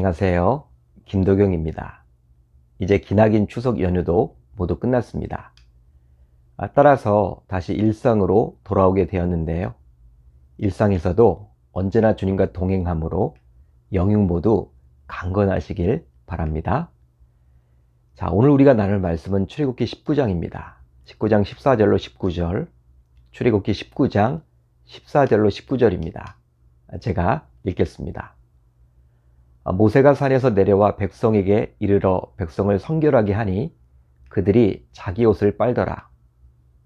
안녕하세요. 김도경입니다. 이제 기나긴 추석 연휴도 모두 끝났습니다. 따라서 다시 일상으로 돌아오게 되었는데요. 일상에서도 언제나 주님과 동행함으로 영육 모두 강건하시길 바랍니다. 자, 오늘 우리가 나눌 말씀은 출애굽기 19장입니다. 19장 14절로 19절, 출애굽기 19장 14절로 19절입니다. 제가 읽겠습니다. 모세가 산에서 내려와 백성에게 이르러 백성을 성결하게 하니 그들이 자기 옷을 빨더라.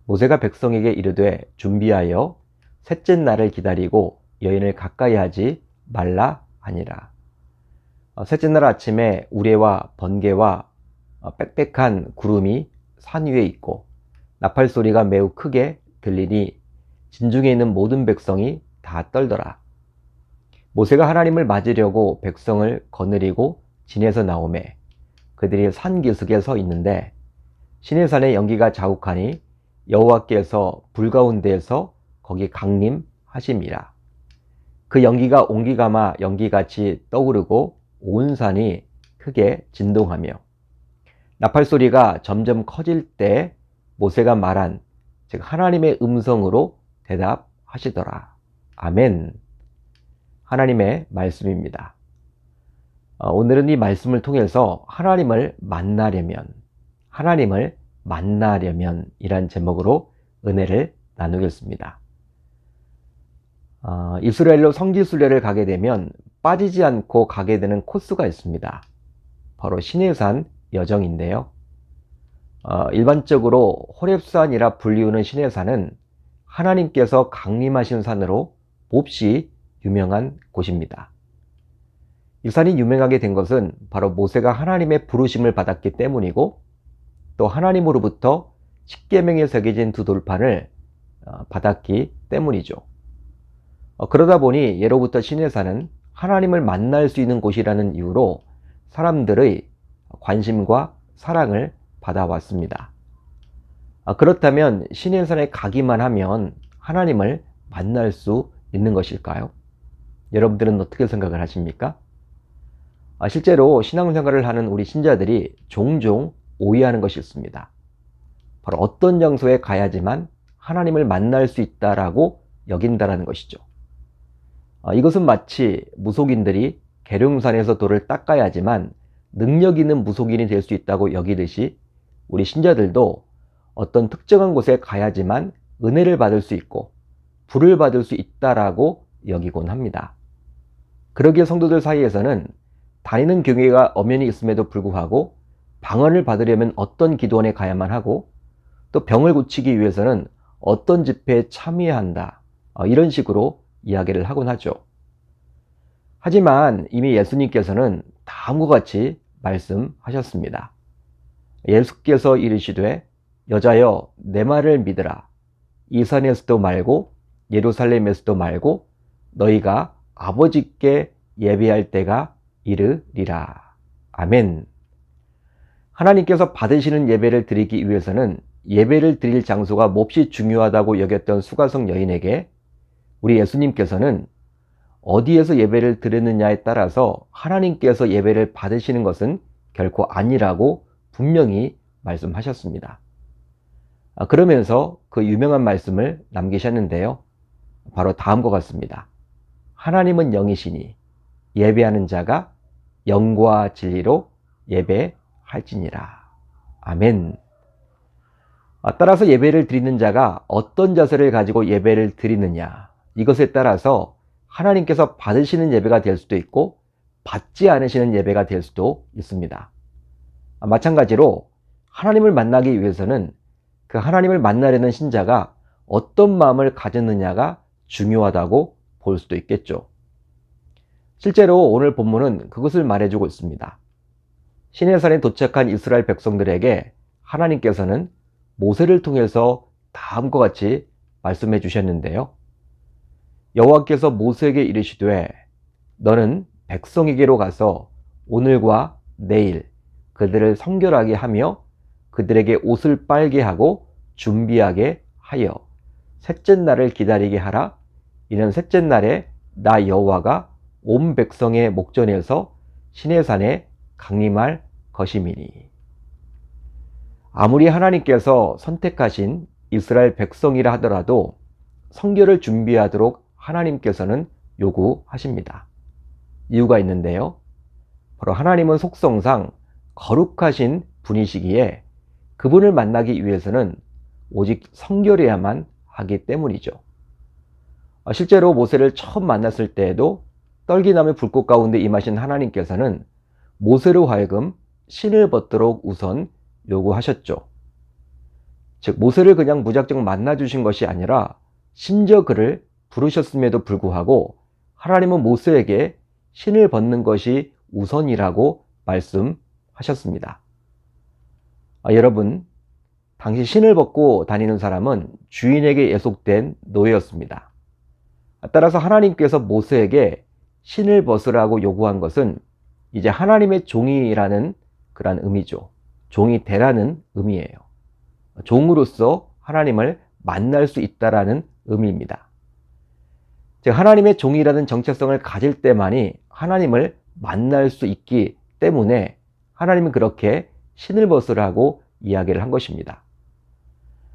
모세가 백성에게 이르되 준비하여 셋째 날을 기다리고 여인을 가까이 하지 말라 하니라. 셋째 날 아침에 우레와 번개와 빽빽한 구름이 산 위에 있고 나팔 소리가 매우 크게 들리니 진중에 있는 모든 백성이 다 떨더라. 모세가 하나님을 맞으려고 백성을 거느리고 진에서 나오매 그들이 산 기슭에 서 있는데 시내산에 연기가 자욱하니 여호와께서 불 가운데에서 거기 강림하심이라. 그 연기가 옹기가마 연기같이 떠오르고 온 산이 크게 진동하며 나팔 소리가 점점 커질 때 모세가 말한 즉 하나님의 음성으로 대답하시더라. 아멘. 하나님의 말씀입니다. 오늘은 이 말씀을 통해서 하나님을 만나려면 이란 제목으로 은혜를 나누겠습니다. 이스라엘로 성지순례를 가게 되면 빠지지 않고 가게 되는 코스가 있습니다. 바로 시내산 여정인데요. 일반적으로 호렙산이라 불리우는 시내산은 하나님께서 강림하신 산으로 몹시 유명한 곳입니다. 이 산이 유명하게 된 것은 바로 모세가 하나님의 부르심을 받았기 때문이고 또 하나님으로부터 십계명에 새겨진 두 돌판을 받았기 때문이죠. 그러다 보니 예로부터 시내산은 하나님을 만날 수 있는 곳이라는 이유로 사람들의 관심과 사랑을 받아왔습니다. 그렇다면 시내산에 가기만 하면 하나님을 만날 수 있는 것일까요? 여러분들은 어떻게 생각을 하십니까? 실제로 신앙생활을 하는 우리 신자들이 종종 오해하는 것이 있습니다. 바로 어떤 장소에 가야지만 하나님을 만날 수 있다라고 여긴다라는 것이죠. 이것은 마치 무속인들이 계룡산에서 돌을 닦아야지만 능력 있는 무속인이 될 수 있다고 여기듯이 우리 신자들도 어떤 특정한 곳에 가야지만 은혜를 받을 수 있고 불을 받을 수 있다라고 여기곤 합니다. 그러기에 성도들 사이에서는 다니는 교회가 엄연히 있음에도 불구하고 방언을 받으려면 어떤 기도원에 가야만 하고 또 병을 고치기 위해서는 어떤 집회에 참여해야 한다, 이런 식으로 이야기를 하곤 하죠. 하지만 이미 예수님께서는 다음과 같이 말씀하셨습니다. 예수께서 이르시되 여자여 내 말을 믿으라. 이 산에서도 말고 예루살렘에서도 말고 너희가 아버지께 예배할 때가 이르리라. 아멘. 하나님께서 받으시는 예배를 드리기 위해서는 예배를 드릴 장소가 몹시 중요하다고 여겼던 수가성 여인에게 우리 예수님께서는 어디에서 예배를 드리느냐에 따라서 하나님께서 예배를 받으시는 것은 결코 아니라고 분명히 말씀하셨습니다. 그러면서 그 유명한 말씀을 남기셨는데요. 바로 다음과 같습니다. 하나님은 영이시니 예배하는 자가 영과 진리로 예배할지니라. 아멘. 따라서 예배를 드리는 자가 어떤 자세를 가지고 예배를 드리느냐, 이것에 따라서 하나님께서 받으시는 예배가 될 수도 있고 받지 않으시는 예배가 될 수도 있습니다. 마찬가지로 하나님을 만나기 위해서는 그 하나님을 만나려는 신자가 어떤 마음을 가졌느냐가 중요하다고 볼 수도 있겠죠. 실제로 오늘 본문은 그것을 말해주고 있습니다. 시내산에 도착한 이스라엘 백성들에게 하나님께서는 모세를 통해서 다음과 같이 말씀해 주셨는데요. 여호와께서 모세에게 이르시되 너는 백성에게로 가서 오늘과 내일 그들을 성결하게 하며 그들에게 옷을 빨게 하고 준비하게 하여 셋째 날을 기다리게 하라. 이는 셋째 날에 나 여호와가 온 백성의 목전에서 시내산에 강림할 것임이니. 아무리 하나님께서 선택하신 이스라엘 백성이라 하더라도 성결을 준비하도록 하나님께서는 요구하십니다. 이유가 있는데요. 바로 하나님은 속성상 거룩하신 분이시기에 그분을 만나기 위해서는 오직 성결해야만 하기 때문이죠. 실제로 모세를 처음 만났을 때에도 떨기나무 불꽃 가운데 임하신 하나님께서는 모세로 하여금 신을 벗도록 우선 요구하셨죠. 즉 모세를 그냥 무작정 만나주신 것이 아니라 심지어 그를 부르셨음에도 불구하고 하나님은 모세에게 신을 벗는 것이 우선이라고 말씀하셨습니다. 여러분, 당시 신을 벗고 다니는 사람은 주인에게 예속된 노예였습니다. 따라서 하나님께서 모세에게 신을 벗으라고 요구한 것은 이제 하나님의 종이라는 그런 의미죠. 종이 되라는 의미예요. 종으로서 하나님을 만날 수 있다라는 의미입니다. 즉 하나님의 종이라는 정체성을 가질 때만이 하나님을 만날 수 있기 때문에 하나님은 그렇게 신을 벗으라고 이야기를 한 것입니다.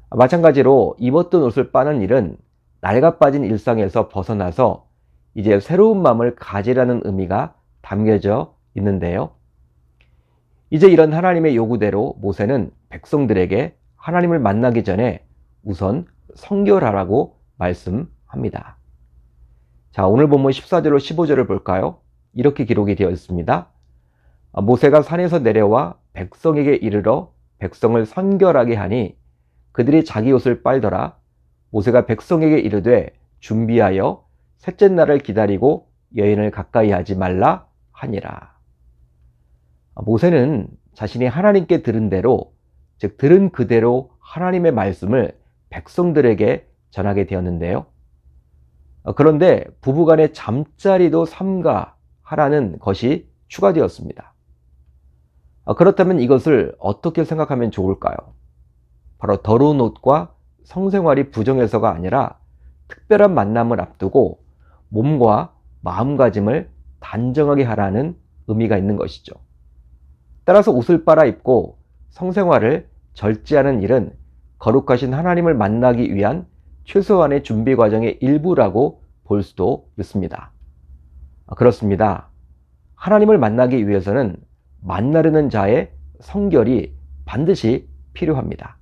마찬가지로 입었던 옷을 빠는 일은 낡아 빠진 일상에서 벗어나서 이제 새로운 마음을 가지라는 의미가 담겨져 있는데요. 이제 이런 하나님의 요구대로 모세는 백성들에게 하나님을 만나기 전에 우선 성결하라고 말씀합니다. 자, 오늘 본문 14절로 15절을 볼까요? 이렇게 기록이 되어 있습니다. 모세가 산에서 내려와 백성에게 이르러 백성을 선결하게 하니 그들이 자기 옷을 빨더라. 모세가 백성에게 이르되 준비하여 셋째 날을 기다리고 여인을 가까이 하지 말라 하니라. 모세는 자신이 하나님께 들은 대로, 즉 들은 그대로 하나님의 말씀을 백성들에게 전하게 되었는데요. 그런데 부부간의 잠자리도 삼가하라는 것이 추가되었습니다. 그렇다면 이것을 어떻게 생각하면 좋을까요? 바로 더러운 옷과 성생활이 부정해서가 아니라 특별한 만남을 앞두고 몸과 마음가짐을 단정하게 하라는 의미가 있는 것이죠. 따라서 옷을 빨아 입고 성생활을 절제하는 일은 거룩하신 하나님을 만나기 위한 최소한의 준비 과정의 일부라고 볼 수도 있습니다. 그렇습니다. 하나님을 만나기 위해서는 만나려는 자의 성결이 반드시 필요합니다.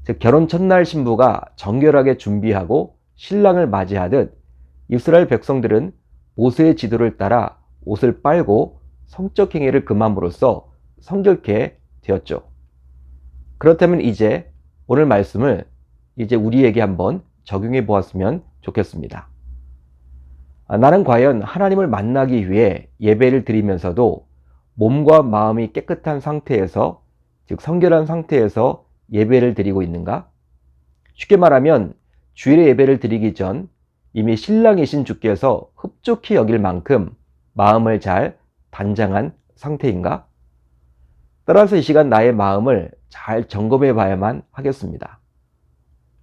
즉 결혼 첫날 신부가 정결하게 준비하고 신랑을 맞이하듯 이스라엘 백성들은 모세의 지도를 따라 옷을 빨고 성적 행위를 금함으로써 성결케 되었죠. 그렇다면 이제 오늘 말씀을 이제 우리에게 한번 적용해 보았으면 좋겠습니다. 나는 과연 하나님을 만나기 위해 예배를 드리면서도 몸과 마음이 깨끗한 상태에서, 즉 성결한 상태에서 예배를 드리고 있는가? 쉽게 말하면 주일에 예배를 드리기 전 이미 신랑이신 주께서 흡족히 여길 만큼 마음을 잘 단장한 상태인가? 따라서 이 시간 나의 마음을 잘 점검해 봐야만 하겠습니다.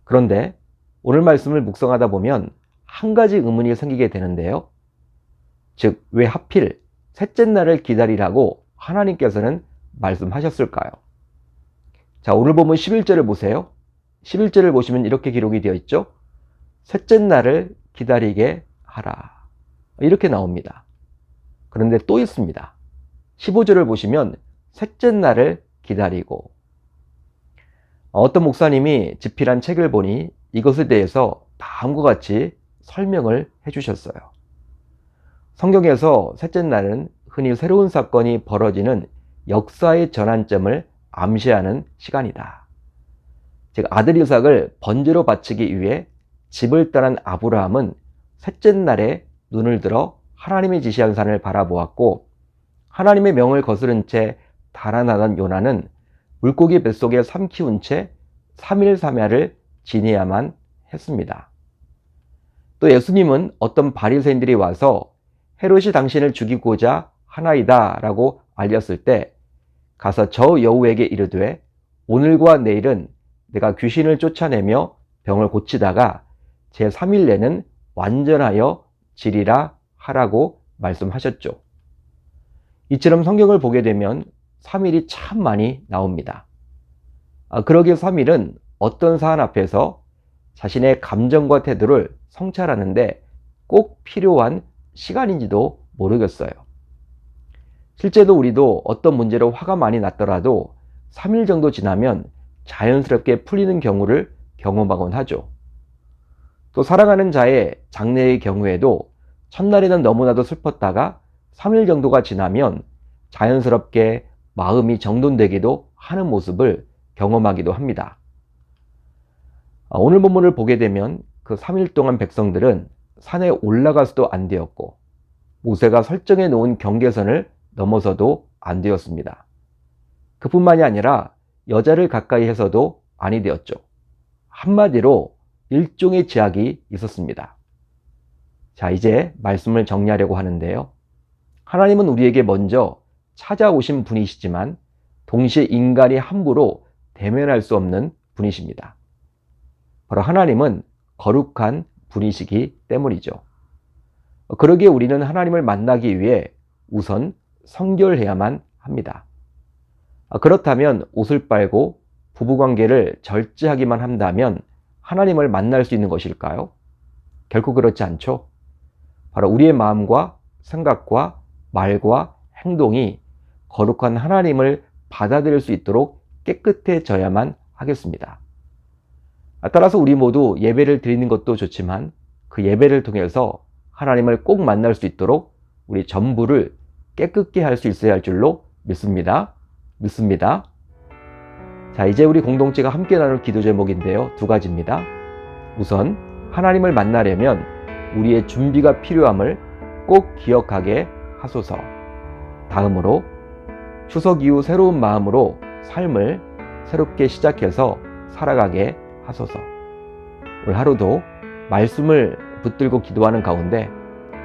그런데 오늘 말씀을 묵상하다 보면 한 가지 의문이 생기게 되는데요. 즉, 왜 하필 셋째 날을 기다리라고 하나님께서는 말씀하셨을까요? 자, 오늘 보면 11절을 보세요. 11절을 보시면 이렇게 기록이 되어 있죠. 셋째 날을 기다리게 하라. 이렇게 나옵니다. 그런데 또 있습니다. 15절을 보시면 셋째 날을 기다리고. 어떤 목사님이 집필한 책을 보니 이것에 대해서 다음과 같이 설명을 해주셨어요. 성경에서 셋째 날은 흔히 새로운 사건이 벌어지는 역사의 전환점을 암시하는 시간이다. 즉 아들 이삭을 번제로 바치기 위해 집을 떠난 아브라함은 셋째 날에 눈을 들어 하나님이 지시한 산을 바라보았고, 하나님의 명을 거스른 채 달아나던 요나는 물고기 뱃속에 삼키운 채 3일 3야를 지내야만 했습니다. 또 예수님은 어떤 바리새인들이 와서 헤롯이 당신을 죽이고자 하나이다 라고 알렸을 때 가서 저 여우에게 이르되 오늘과 내일은 내가 귀신을 쫓아내며 병을 고치다가 제 3일 내는 완전하여 지리라 하라고 말씀하셨죠. 이처럼 성경을 보게 되면 3일이 참 많이 나옵니다. 그러기에 3일은 어떤 사안 앞에서 자신의 감정과 태도를 성찰하는데 꼭 필요한 시간인지도 모르겠어요. 실제로 우리도 어떤 문제로 화가 많이 났더라도 3일 정도 지나면 자연스럽게 풀리는 경우를 경험하곤 하죠. 또 사랑하는 자의 장례의 경우에도 첫날에는 너무나도 슬펐다가 3일 정도가 지나면 자연스럽게 마음이 정돈되기도 하는 모습을 경험하기도 합니다. 오늘 본문을 보게 되면 그 3일 동안 백성들은 산에 올라가서도 안 되었고 모세가 설정해 놓은 경계선을 넘어서도 안 되었습니다. 그뿐만이 아니라 여자를 가까이 해서도 아니 되었죠. 한마디로 일종의 제약이 있었습니다. 자, 이제 말씀을 정리하려고 하는데요. 하나님은 우리에게 먼저 찾아오신 분이시지만 동시에 인간이 함부로 대면할 수 없는 분이십니다. 바로 하나님은 거룩한 분이시기 때문이죠. 그러기에 우리는 하나님을 만나기 위해 우선 성결해야만 합니다. 그렇다면 옷을 빨고 부부관계를 절제하기만 한다면 하나님을 만날 수 있는 것일까요? 결코 그렇지 않죠. 바로 우리의 마음과 생각과 말과 행동이 거룩한 하나님을 받아들일 수 있도록 깨끗해져야만 하겠습니다. 따라서 우리 모두 예배를 드리는 것도 좋지만 그 예배를 통해서 하나님을 꼭 만날 수 있도록 우리 전부를 깨끗게 할 수 있어야 할 줄로 믿습니다. 자, 이제 우리 공동체가 함께 나눌 기도 제목인데요. 두 가지입니다. 우선 하나님을 만나려면 우리의 준비가 필요함을 꼭 기억하게 하소서. 다음으로 추석 이후 새로운 마음으로 삶을 새롭게 시작해서 살아가게 하소서. 오늘 하루도 말씀을 붙들고 기도하는 가운데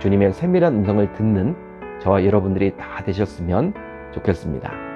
주님의 세밀한 음성을 듣는 저와 여러분들이 다 되셨으면 좋겠습니다.